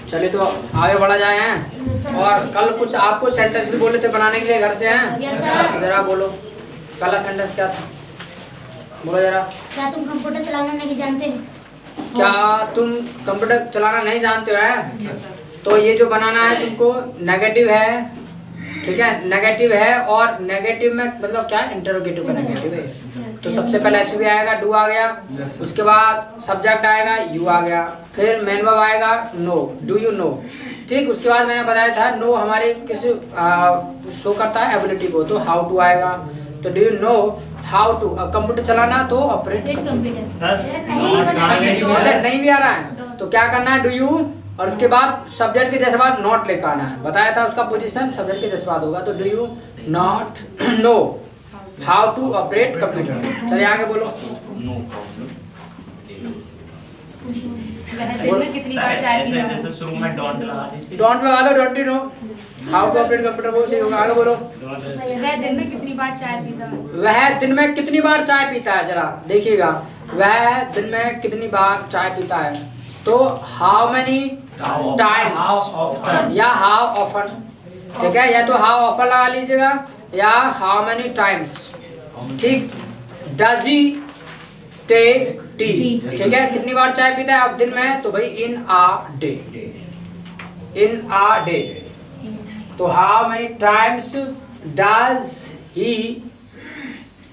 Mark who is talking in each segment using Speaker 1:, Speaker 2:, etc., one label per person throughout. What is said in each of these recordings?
Speaker 1: चलिए तो आगे बढ़ा जाए हैं। और कल कुछ आपको सेंटेंस भी बोले थे बनाने के लिए घर से हैं। जरा बोलो पहला सेंटेंस क्या था, बोलो जरा।
Speaker 2: क्या तुम कंप्यूटर चलाना नहीं जानते हो?
Speaker 1: क्या तुम कंप्यूटर चलाना नहीं जानते हो है? तो ये जो बनाना है तुमको नेगेटिव है, ठीक है, नेगेटिव है। और नेगेटिव में मतलब क्या, इंटरोगेटिव का नेगेटिव है। तो सबसे पहले एच भी आएगा, डू आ गया, उसके बाद सब्जेक्ट आएगा, यू आ गया, फिर मेन वर्ब आएगा, नो, डू यू नो, ठीक। उसके बाद मैंने बताया था नो हमारे किसी शो करता है एबिलिटी को, तो हाउ टू आएगा। तो do you know how to, अब कंप्यूटर चलाना तो ऑपरेट कंप्यूटर। नहीं भी आ रहा है तो क्या करना है, डू यू, और उसके बाद सब्जेक्ट के जैसे बाद नॉट लेकर आना है। बताया था उसका पोजीशन सब्जेक्ट के जैसे बाद होगा। तो do you not know how to operate computer. चलिए आगे बोलो।
Speaker 3: दिन में कितनी बार चाय पीता है? जैसे शुरू में डोंट लगा दो,
Speaker 1: don't you know how to operate computer, वो सही होगा। आगे बोलो।
Speaker 3: वह दिन में कितनी बार चाय पीता है?
Speaker 1: वह दिन में कितनी बार चाय पीता है, जरा देखिएगा, वह दिन में कितनी बार चाय पीता है। तो हाउ मेनी टाइम्स या हाउ ऑफन, ठीक है, या तो हाउ ऑफन लगा लीजिएगा या हाउ मेनी टाइम्स, ठीक। डज ही टेक टी, ठीक है, कितनी बार चाय पीता है आप दिन में, तो भाई in a day, in a day. तो how many times does he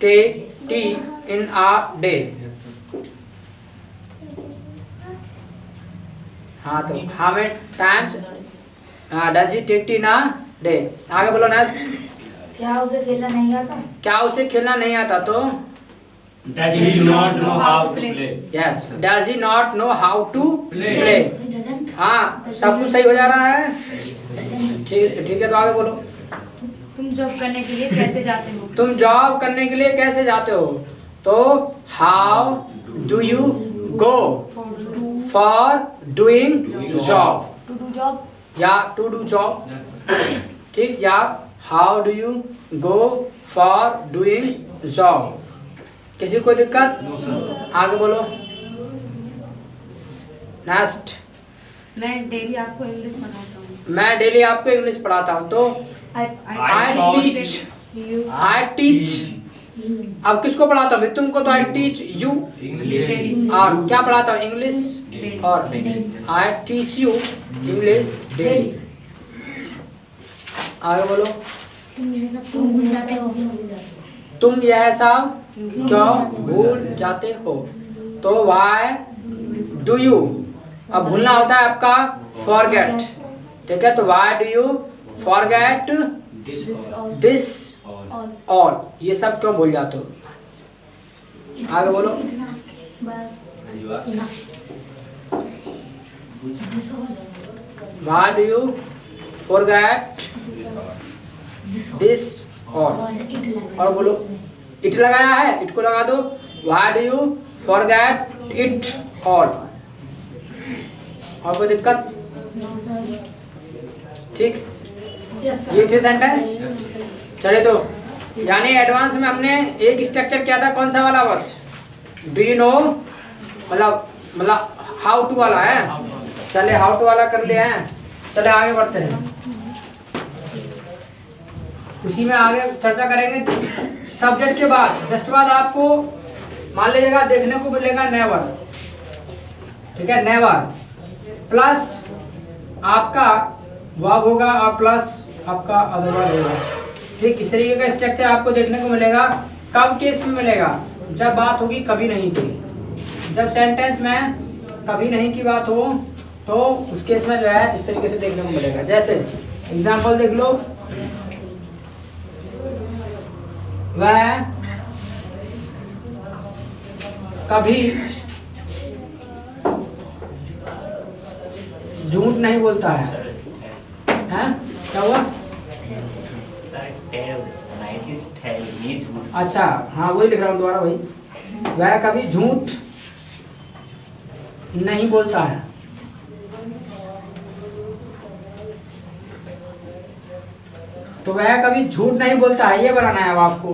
Speaker 1: take tea in a day. हाँ, तो how many times does he take tea in a day. आगे बोलो नेक्स्ट।
Speaker 2: क्या उसे खेलना नहीं आता?
Speaker 1: क्या उसे खेलना नहीं आता, तो
Speaker 4: Does he not know how to play?
Speaker 1: Yes, does he not know how to play.
Speaker 2: Doesn't?
Speaker 1: हाँ, सब कुछ सही हो जा रहा है, ठीक है। तो आगे बोलो।
Speaker 3: तुम जॉब करने के लिए कैसे जाते हो?
Speaker 1: तुम जॉब करने के लिए कैसे जाते हो, तो how do you go for doing job,
Speaker 3: to do job,
Speaker 1: या टू डू जॉब, ठीक, या how do you go for doing job. किसी को दिक्कत? आगे बोलो नेक्स्ट।
Speaker 3: मैं डेली आपको इंग्लिश पढ़ाता हूँ।
Speaker 1: मैं डेली आपको इंग्लिश पढ़ाता हूँ, तो आई टीच। अब किसको पढ़ाता हूँ, तुमको, तो आई टीच यू, और क्या पढ़ाता हूँ, इंग्लिश, और I teach you English daily. आगे बोलो।
Speaker 2: तुम भूल जाते हो?
Speaker 1: तुम यह सब क्यों भूल जाते हो, तो वाई डू यू, अब भूलना होता है आपका फॉरगेट, ठीक है। तो why do you forget this all, ये सब क्यों भूल जाते हो। आगे बोलो। Why do you forget this all, और बोलो। इट लगाया है, इट को लगा दो। Why do you forget it all, और कोई दिक्कत? ठीक, ये थी सेंटेंस। चलिए तो यानी एडवांस में हमने एक स्ट्रक्चर किया था, कौन सा वाला, बस डू यू नो, मतलब हाउ टू वाला है। चले हाउ टू वाला कर लिया है, चले आगे बढ़ते हैं, उसी में आगे चर्चा करेंगे। सब्जेक्ट के बाद जस्ट बाद आपको मान लीजिएगा देखने को मिलेगा नेवर, ठीक है, नेवर प्लस आपका वर्ब होगा और प्लस आपका अदर वर्ब होगा, ठीक। इस तरीके का स्ट्रक्चर आपको देखने को मिलेगा। कब केस में मिलेगा, जब बात होगी कभी नहीं की, जब सेंटेंस में कभी नहीं की बात हो तो उस केस में जो है इस तरीके से देखने को मिलेगा। जैसे एग्जाम्पल देख लो, वह कभी झूठ नहीं बोलता है, हैं? क्या हुआ? अच्छा, हाँ वही लिख रहा हूँ दोबारा, वही। वह कभी झूठ नहीं बोलता है, तो वह कभी झूठ नहीं बोलता है, ये बनाना है अब आपको।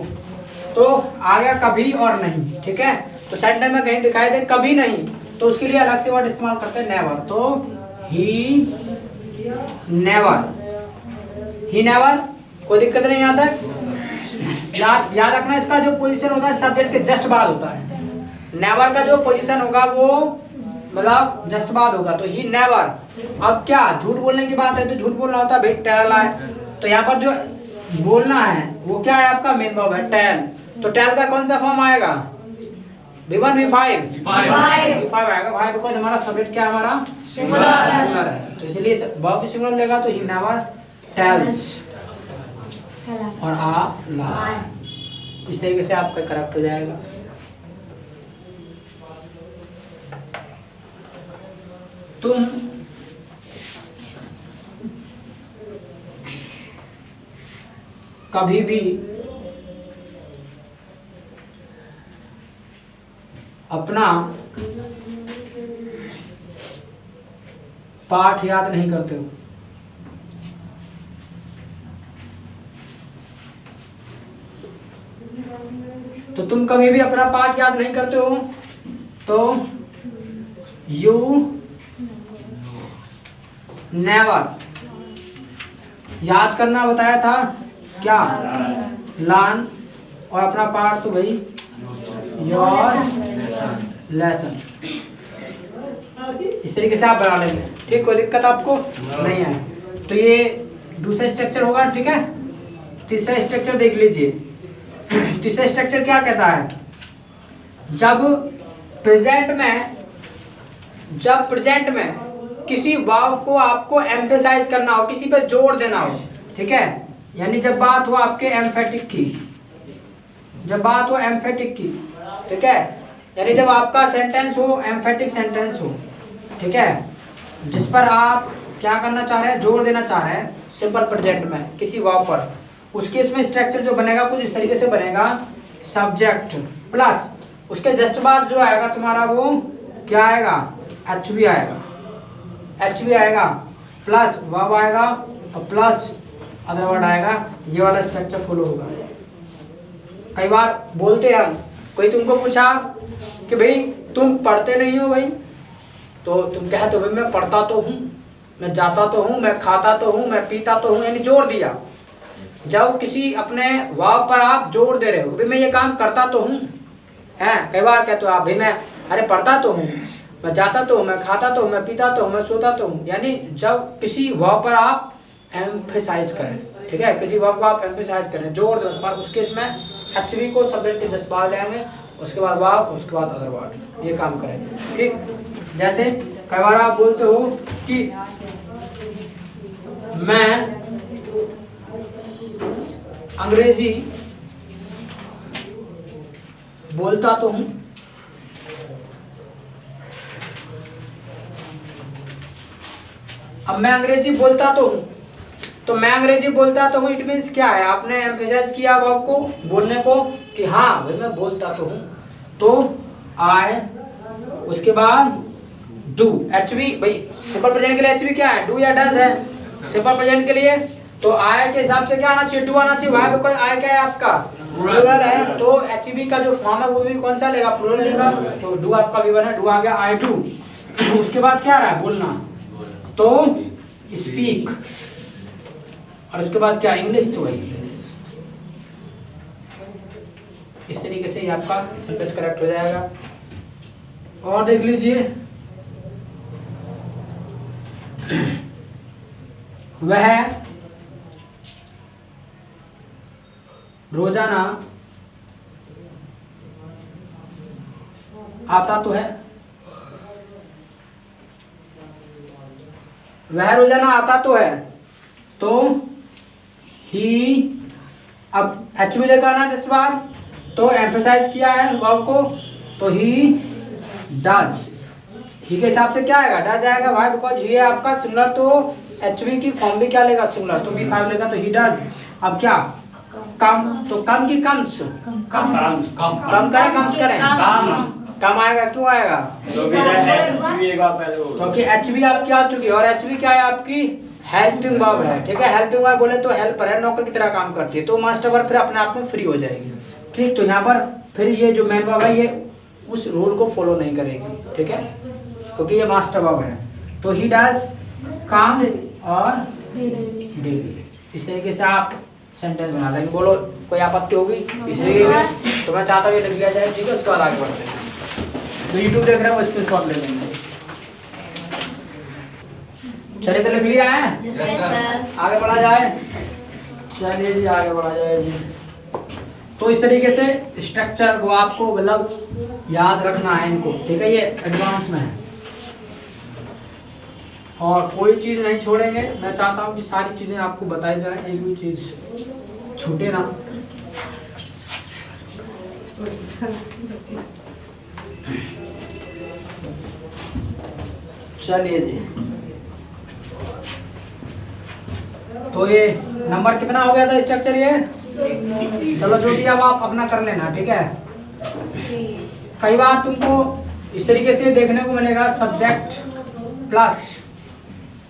Speaker 1: तो आ गया कभी और नहीं, ठीक है। तो सेंटेंस में कहीं दिखाई दे कभी नहीं, तो उसके लिए अलग से वर्ड इस्तेमाल करते हैं नेवर। तो ही नेवर, कोई दिक्कत नहीं आता है। याद रखना इसका जो पोजीशन होता है सब्जेक्ट के जस्ट बाद होता है। नेवर का जो पोजीशन होगा वो मतलब जस्ट बाद होगा, तो ही नेवर। अब क्या झूठ बोलने की बात है तो झूठ बोलना होता है भाई टेल है, तो यहाँ पर जो बोलना है वो क्या है आपका मेन वर्ब है टेल। तो टेल का कौन सा फॉर्म आएगा V1 V5 आएगा भाई, बिकॉज हमारा सब्जेक्ट क्या है हमारा सिंगुलर है, तो इसलिए वर्ब सिंगुलर लेगा तो ही नेवर टेल्स और ला। इस तरीके से आपका करेक्ट हो जाएगा। तुम कभी भी अपना पाठ याद नहीं करते हो। तो तुम कभी भी अपना पाठ याद नहीं करते हो, तो यू नेवर, याद करना बताया था क्या लर्न, और अपना पाठ तो भाई योर लेसन। इस तरीके से आप बना लेंगे, ठीक, कोई दिक्कत आपको नहीं है। तो ये दूसरा स्ट्रक्चर होगा, ठीक है। तीसरा स्ट्रक्चर देख लीजिए। तीसरा स्ट्रक्चर क्या कहता है, जब प्रेजेंट में किसी वर्ब को आपको एम्फेसाइज करना हो, किसी पे जोर देना हो, ठीक है, यानी जब बात हो आपके एम्फेटिक की, ठीक है, यानी जब आपका सेंटेंस हो एम्फेटिक सेंटेंस हो, ठीक है, जिस पर आप क्या करना चाह रहे हैं, जोर देना चाह रहे हैं सिंपल प्रेजेंट में किसी वर्ब पर, उसके इसमें स्ट्रक्चर जो बनेगा कुछ इस तरीके से बनेगा, सब्जेक्ट प्लस उसके जस्ट बाद जो आएगा तुम्हारा वो क्या आएगा, एच बी आएगा प्लस वर्ब आएगा और प्लस अदर वर्ड आएगा। ये वाला स्ट्रक्चर फॉलो होगा। कई बार बोलते हैं हम, कोई तुमको पूछा कि भाई तुम पढ़ते नहीं हो भाई, तो तुम कहते हो भाई मैं पढ़ता तो हूँ, मैं जाता तो हूँ, मैं खाता तो हूँ, मैं पीता तो हूँ, यानी जोर दिया। जब किसी अपने वर्ब पर आप जोर दे रहे हो, भाई मैं ये काम करता तो हूँ, हैं, कई बार कहते हो आप भाई मैं अरे पढ़ता तो हूँ, मैं जाता तो हूँ, मैं खाता तो हूँ, मैं पीता तो हूँ, मैं सोता तो हूँ, यानी जब किसी वर्ब पर आप एम्फेसाइज करें, ठीक है, किसी वर्ब को आप एम्फेसाइज करें, जोर दें उस पर, उसके इसमें एचवी को सब्जेक्ट के जस्ट बाद लेंगे, उसके बाद वर्ब, उसके बाद अदर वर्ड, ये काम करें, ठीक। जैसे कई बार आप बोलते हो कि मैं अंग्रेजी बोलता तो हूँ, अब मैं अंग्रेजी बोलता तो हूँ, तो मैं अंग्रेजी बोलता तो हूँ इट मीन्स क्या है, आपने एम्फेसाइज किया वर्ब को, बोलने को, कि हाँ भाई मैं बोलता तो हूँ, तो आई, उसके बाद डू, एचवी, भाई सिंपल प्रेजेंट के लिए एचवी क्या है, डू या डज है, सिंपल प्रेजेंट के लिए तो आई के हिसाब से क्या आना चाहिए, डू आना चाहिए। वाई बिकॉज आई क्या है आपका प्लूरल है, तो एचवी का जो फॉर्म है वो भी कौन सा लेगा, प्लूरल लेगा, तो डू आपका V1 है, डू आ गया, आई डू। उसके बाद क्या रहा है, बोलना, तो स्पीक, और उसके बाद क्या, इंग्लिश, तो इंग्लिश। इस तरीके से ये आपका सेंटेंस करेक्ट हो जाएगा। और देख लीजिए, वह रोजाना आता तो है, वह रोजाना आता तो है, तो ही, अब एचवी लेकर आना जिस बार, तो एम्फेसाइज किया है वर्ब को, तो ही डज, ही के हिसाब से क्या आएगा, डज आएगा भाई, बिकॉज ये आपका सिंगुलर, तो एचवी की फॉर्म भी क्या लेगा, सिंगुलर, तो V5 लेगा, तो ही डज। अब क्या, कम, तो कम की कम्स, कम करें, कम्स करें, कम आएगा, क्यों आएगा, क्योंकि एचवी आपकी आ चुकी है, और एचवी क्या है आपकी, हेल्पिंग वर्ब है, ठीक है, हेल्पिंग वर्ब बोले तो हेल्पर है, नौकर की तरह काम करती है, तो मास्टर वर्ब फिर अपने आप में फ्री हो जाएगी, ठीक। तो यहाँ पर फिर ये जो मेन वर्ब है ये उस रूल को फॉलो नहीं करेगी, ठीक है। क्योंकि ये मास्टर वर्ब है। तो ही डज कम और डेली। इस तरीके से आप सेंटेंस बना लेंगे। बोलो कोई आपत्ति होगी इस तरीके में? तो मैं चाहता हूँ ये लिख लिया जाए, ठीक है, उसके बाद आगे बढ़ते हैं। तो यूट्यूब देख रहे हो, इसको शॉर्ट ले लेंगे। चलिए तो लिख लिया है, आगे बढ़ा जाए। चलिए जी आगे बढ़ा जाए जी। तो इस तरीके से स्ट्रक्चर को आपको मतलब याद रखना है इनको, ठीक है, ये एडवांस में है और कोई चीज़ नहीं छोड़ेंगे। मैं चाहता हूँ कि सारी चीज़ें आपको बताई जाए, एक भी चीज़ छूटे ना। चलिए जी, तो ये नंबर कितना हो गया था स्ट्रक्चर ये? चलो जो भी अब आप अपना कर लेना, ठीक है। कई बार तुमको इस तरीके से देखने को मिलेगा, सब्जेक्ट प्लस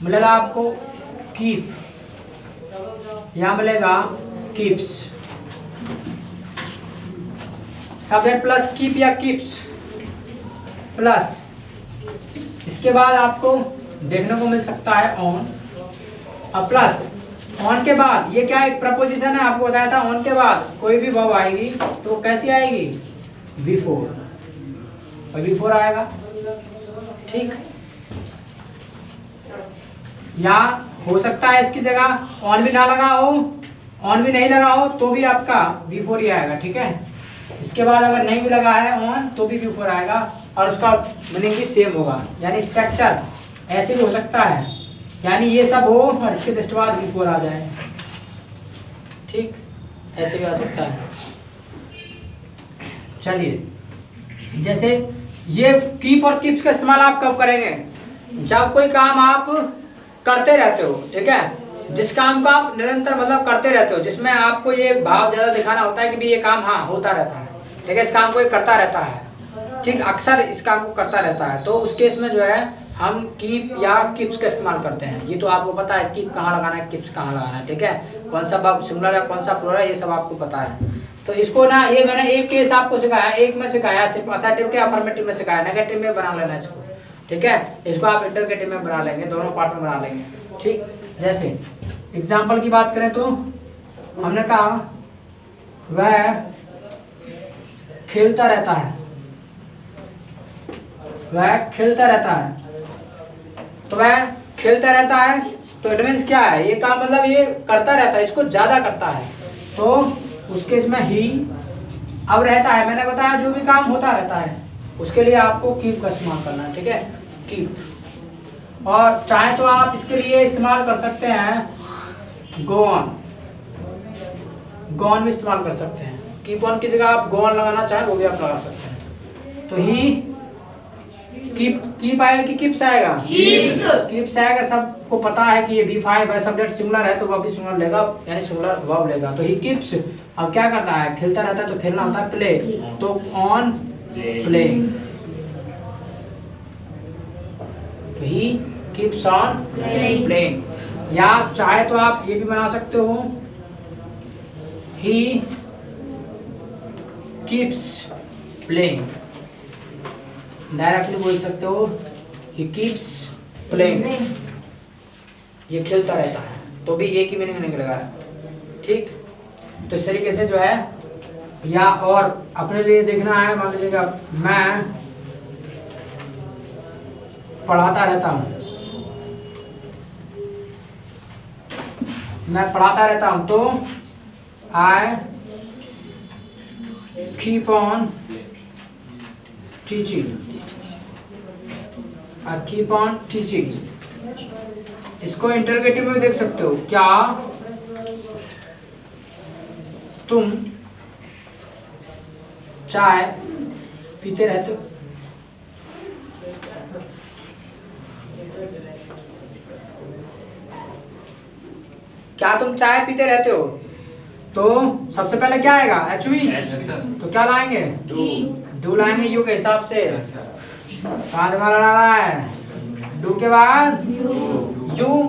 Speaker 1: मिलेगा आपको कीप, या मिलेगा कीप्स। सब्जेक्ट प्लस कीप या कीप्स प्लस इसके बाद आपको देखने को मिल सकता है ऑन। अब प्लस ऑन के बाद ये क्या एक प्रपोजिशन है, आपको बताया था। ऑन के बाद कोई भी वर्ब आएगी तो कैसी आएगी? बिफोर, और बिफोर आएगा, ठीक। या हो सकता है इसकी जगह ऑन भी ना लगा हो, ऑन भी नहीं लगा हो तो भी आपका बिफोर ही आएगा, ठीक है। इसके बाद अगर नहीं भी लगा है ऑन तो भी बिफोर आएगा और उसका मीनिंग भी सेम होगा। यानी स्ट्रक्चर ऐसे भी हो सकता है, यानी ये सब हो और इसके जस्ट बाद बिफोर आ जाए, ठीक, ऐसे भी आ सकता है। चलिए, जैसे ये कीप और कीप्स का इस्तेमाल आप कब करेंगे? जब कोई काम आप करते रहते हो, ठीक है, जिस काम को आप निरंतर मतलब करते रहते हो, जिसमें आपको ये भाव ज़्यादा दिखाना होता है कि भी ये काम हाँ होता रहता है, ठीक है, इस काम को ये करता रहता है, ठीक, अक्सर इस काम को करता रहता है, तो उस केस में जो है हम कीप या कीप्स का इस्तेमाल करते हैं। ये तो आपको पता है कीप कहाँ लगाना है, कीप्स कहाँ लगाना है, ठीक है, कौन सा वर्ब सिंगुलर है कौन सा प्लुरल है, ये सब आपको पता है। तो इसको ना, ये मैंने एक केस आपको सिखाया, एक में सिखाया, सिर्फ असर्टिव के अफर्मेटिव में सिखाया, नेगेटिव में बना लेना इसको, ठीक है। इसको आप इंटरगेटिव में बना लेंगे, दोनों पार्ट में बना लेंगे, ठीक। जैसे एग्जाम्पल की बात करें तो हमने कहा वह खेलता रहता है, वह खेलता रहता है, तो वह खेलता रहता है तो इट मीन्स क्या है? ये काम मतलब ये करता रहता है, इसको ज्यादा करता है, तो उसके इसमें ही अब रहता है। मैंने बताया जो भी काम होता रहता है उसके लिए आपको कीप का इस्तेमाल करना है, ठीक है, कीप। और चाहे तो आप इसके लिए इस्तेमाल कर सकते हैं गो ऑन, गो ऑन भी इस्तेमाल कर सकते हैं। कीप ऑन की जगह आप गो ऑन लगाना चाहे वो भी आप लगा सकते हैं। तो ही कीप आएगा कि कीप्स आएगा? कीप्स आएगा। सबको पता है कि ये V5 है, सब्जेक्ट सिंगुलर है तो वह भी सिंगुलर लेगा, यानी सिंगुलर वर्ब लेगा। तो ही कीप्स अब क्या करता है? खेलता रहता है, तो खेलना होता है प्ले, तो ऑन प्लेइंग, तो ही कीप्स ऑन प्लेइंग। या चाहे तो आप ये भी बना सकते हो ही कीप्स प्लेइंग, डायरेक्टली बोल सकते हो ही कीप्स प्लेइंग, ये खेलता रहता है, तो भी एक ही मीनिंग निकलेगा, ठीक। तो इस तरीके से जो है, या और अपने लिए देखना है, मान लीजिएगा मैं पढ़ाता रहता हूँ, मैं पढ़ाता रहता हूँ, तो I keep on teaching, I keep on teaching. इसको इंटरगेटिव में देख सकते हो, क्या तुम चाय पीते रहते हो? क्या तुम चाय पीते रहते हो? तो सबसे पहले क्या आएगा? एचवी, तो क्या लाएंगे? डू लाएंगे, यू के हिसाब से। कहाँ दिमाग लड़ा रहा है? डू के बाद यू,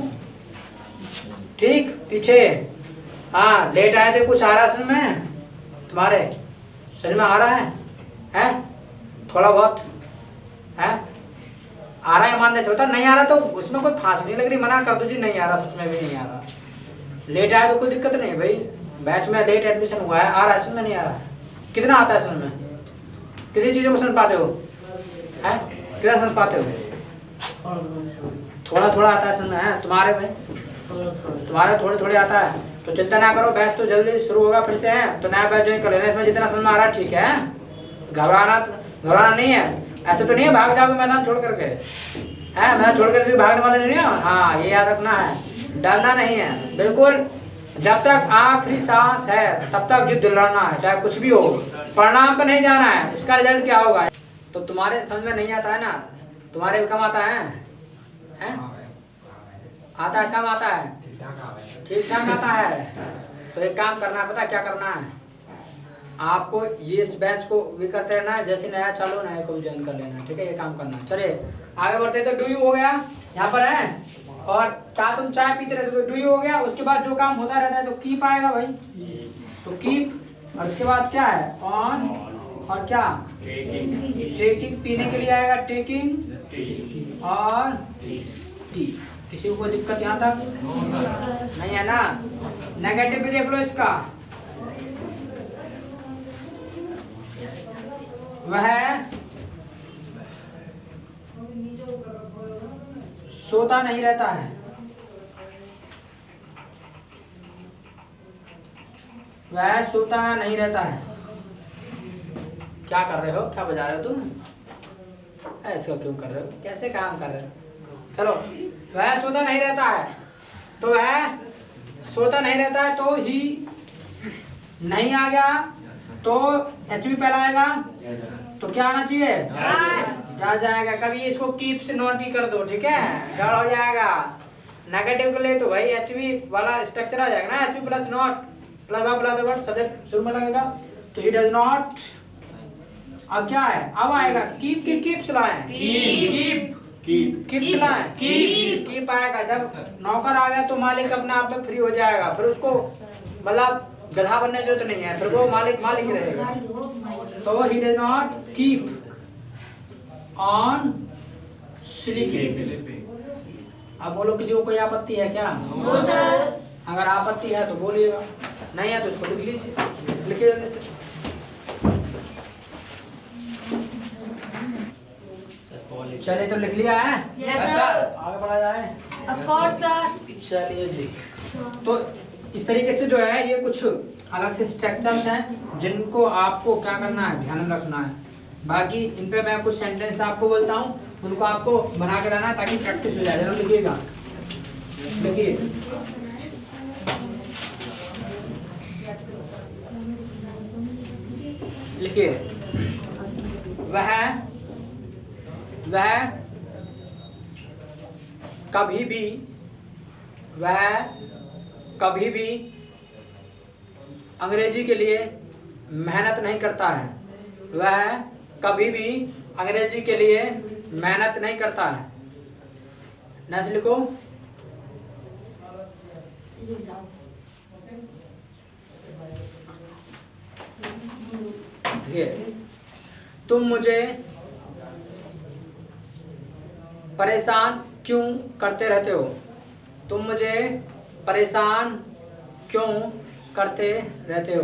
Speaker 1: ठीक। पीछे हाँ, लेट आए थे, कुछ आ रहा है समझ में तुम्हारे? समझ में आ रहा है? थोड़ा बहुत है, आ रहा है ईमानदारी से बता, नहीं आ रहा तो उसमें कोई फांस नहीं लग रही, मना कर दो जी नहीं आ रहा, सच में भी नहीं आ रहा। लेट आया तो कोई दिक्कत नहीं भाई, बैच में लेट एडमिशन हुआ है, आ रहा है सुन में नहीं आ रहा। कितना आता है सुन में, कितनी चीज़ों को सुन पाते हो हैं, कितना समझ पाते हो? थोड़ा थोड़ा आता है सुन में है तुम्हारे में, तुम्हारे थोड़े थोड़े आता है। तो चिंता ना करो, बैच तो जल्दी शुरू होगा फिर से है, तो नया बैच ज्वाइन कर लेना। इसमें जितना समझ में आ रहा है ठीक है, घबराना नहीं है। ऐसे तो नहीं है भाग जाओगे मैदान छोड़ करके, है मैदान छोड़ करके भागने वाले नहीं हो। हाँ ये याद रखना है, डरना नहीं है बिल्कुल। जब तक आखिरी सांस है तब तक युद्ध लड़ना है, चाहे कुछ भी हो। परिणाम पर नहीं जाना है, उसका रिजल्ट क्या होगा। तो तुम्हारे समझ में नहीं आता है ना, तुम्हारे भी कम आता है, हैं? आता है कम आता है, ठीक ठाक आता है। तो एक काम करना है, पता क्या करना है आपको, ये इस बैच को भी करते रहना है, जैसे नया चालू नया को भी ज्वाइन कर लेना है, ठीक है। ये काम करना है। चलिए आगे बढ़ते। तो डू यू हो गया यहाँ पर है, और क्या तुम चाय पीते रहते हो, डू यू हो गया। उसके बाद जो काम होता रहता है तो कीप आएगा भाई, तो कीप, और उसके बाद क्या है ऑन, और क्या टेकिंग, पीने के लिए आएगा टेकिंग और टी। किसी को कोई दिक्कत यहाँ तक नहीं है ना। नेगेटिव भी देख लो इसका, वह सोता नहीं रहता है, वह सोता नहीं रहता है। क्या कर रहे हो, क्या बजा रहे हो तुम, ऐसा क्यों कर रहे हो, कैसे काम कर रहे हो। चलो वह सोता नहीं रहता है, तो वह सोता नहीं रहता है, तो ही नहीं आ गया तो एच भी पहला आएगा, तो क्या आना चाहिए जा जाएगा। कभी इसको कीप से नॉट ही कर दो, ठीक है, गड़ हो जाएगा। नेगेटिव के लिए तो भाई एच बी वाला स्ट्रक्चर आ जाएगा ना, H B plus not plus word subject शुरू में लगेगा, तो ही डज नॉट। अब क्या है, अब आएगा कीप की कीप चलाएं, कीप चलाएं, कीप आएगा। जब नौकर आ गया तो मालिक अपने आप में फ्री हो जाएगा, फिर उसको मतलब गधा बनने की जरूरत नहीं है, फिर वो मालिक रहेगा। तो he does not keep on sleeping. अब बोलो किसी को कोई आपत्ति है क्या? अगर आपत्ति है तो बोलिएगा, नहीं है तो इसको लिख लीजिए, लिखिए जल्दी से। चलिए तो लिख लिया है,
Speaker 3: यस सर,
Speaker 1: आगे बढ़ा जाए।
Speaker 3: Of course sir.
Speaker 1: चलिए जी, तो इस तरीके से जो है ये कुछ अलग से स्ट्रक्चर्स हैं जिनको आपको क्या करना है, ध्यान में रखना है। बाकी इन पे मैं कुछ सेंटेंस आपको बोलता हूँ, उनको आपको बना के लाना है ताकि प्रैक्टिस हो जाए। जरूर लिखिएगा, लिखिए लिखिए। वह कभी भी, वह कभी भी अंग्रेजी के लिए मेहनत नहीं करता है, वह कभी भी अंग्रेजी के लिए मेहनत नहीं करता है। नेक्स्ट लिखो, तुम मुझे परेशान क्यों करते रहते हो, तुम मुझे परेशान क्यों करते रहते हो,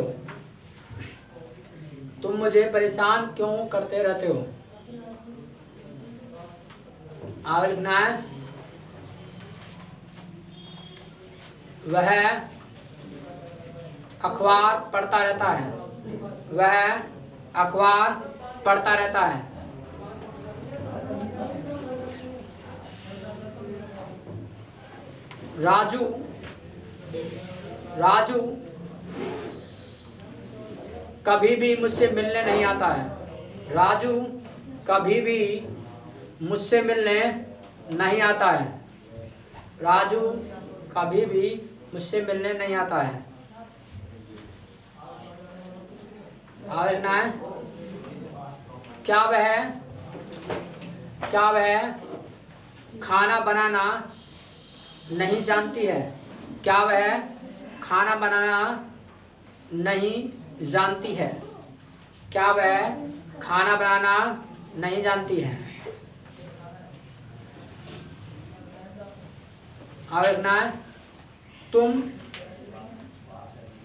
Speaker 1: तुम मुझे परेशान क्यों करते रहते हो। आगे लिखना है, वह अखबार पढ़ता रहता है, वह अखबार पढ़ता रहता है। राजू कभी भी मुझसे मिलने नहीं आता है, राजू कभी भी मुझसे मिलने नहीं आता है, राजू कभी भी मुझसे मिलने नहीं आता है। आगे लिखना है, क्या वह खाना बनाना नहीं जानती है, क्या वह खाना बनाना नहीं जानती है, क्या वह खाना बनाना नहीं जानती है। और लिखना है तुम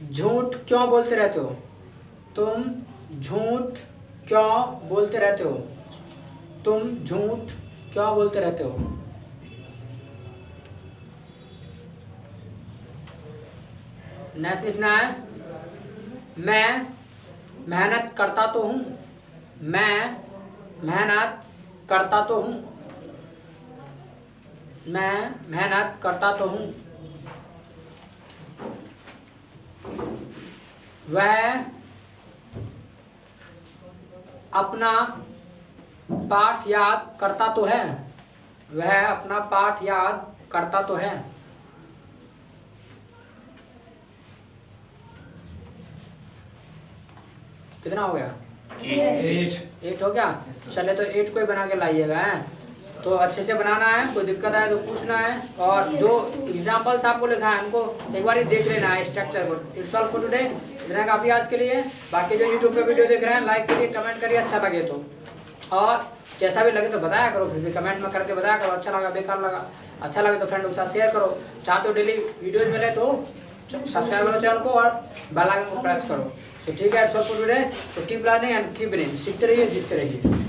Speaker 1: झूठ क्यों बोलते रहते हो। तुम झूठ क्यों बोलते रहते हो। तुम झूठ क्यों बोलते रहते हो। नेक्स्ट लिखना है मैं मेहनत करता तो हूँ। मैं मेहनत करता तो हूँ। मैं मेहनत करता तो हूँ। वह अपना पाठ याद करता तो है। वह अपना पाठ याद करता तो है। कितना हो गया? 8 हो गया। चले तो 8 को ही बना के लाइएगा हैं। तो अच्छे से बनाना है, कोई दिक्कत आए तो पूछना है। और जो एग्जाम्पल्स आपको लिखा है उनको एक बार ही देख लेना है स्ट्रक्चर को। It's all for today. इतना काफ़ी आज के लिए। बाकी जो यूट्यूब पे वीडियो देख रहे हैं लाइक करिए, कमेंट करिए अच्छा लगे तो, और जैसा भी लगे तो बताया करो, फिर भी कमेंट में करके बताया करो अच्छा लगा बेकार लगा। अच्छा लगे तो फ्रेंड के साथ शेयर करो। चाहते हो डेली वीडियोज मिले तो सब्सक्राइब करो चैनल को और बेल आइकन को प्रेस करो। तो ठीक है, इट्स ऑल फॉर टुडे। तो keep learning and keep winning. सीखते रहिए, जीतते रहिए।